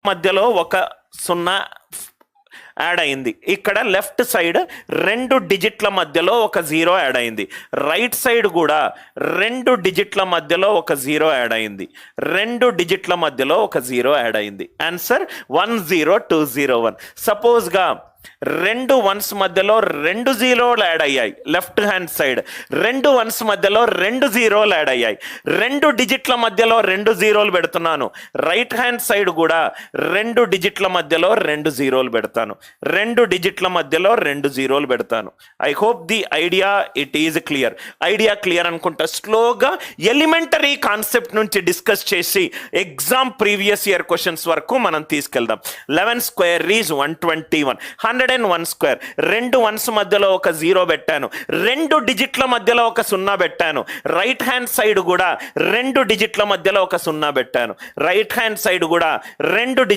మధ్యలో ఒక 0 యాడ్ అయింది. ఇక్కడ లెఫ్ట్ సైడ్ 2 డిజిట్ల మధ్యలో ఒక 0 యాడ్ అయింది. రైట్ సైడ్ కూడా 2 డిజిట్ల మధ్యలో ఒక 0 యాడ్ అయింది. 2 డిజిట్ల మధ్యలో ఒక 0 యాడ్ అయింది. ఆన్సర్ 10201. సపోజ్గా 2 1s మధ్యలో 2 0లు యాడ్ అయ్యాయి. లెఫ్ట్ హ్యాండ్ సైడ్ 2 1s మధ్యలో 2 0లు యాడ్ అయ్యాయి. 2 డిజిట్ల మధ్యలో 2 0లు పెడుతున్నాను. రైట్ హ్యాండ్ సైడ్ కూడా 2 డిజిట్ల మధ్యలో 2 0లు పెడతాను. 2 డిజిట్ల మధ్యలో 2 0లు పెడతాను. I hope the idea it is clear. Idea clear అనుకుంటా. స్లోగా ఎలిమెంటరీ కాన్సెప్ట్ నుంచి డిస్కస్ చేసి ఎగ్జామ్ ప్రీవియస్ ఇయర్ క్వశ్చన్స్ వరకు మనం తీసుకెళ్దాం. 11 square is 121. 101 square. 2 1s మధ్యలో ఒక 0 పెట్టాను. 2 డిజిట్ల మధ్యలో ఒక 0 పెట్టాను. రైట్ హ్యాండ్ సైడ్ కూడా 2 డిజిట్ల మధ్యలో ఒక 0 పెట్టాను. రైట్ హ్యాండ్ సైడ్ కూడా 2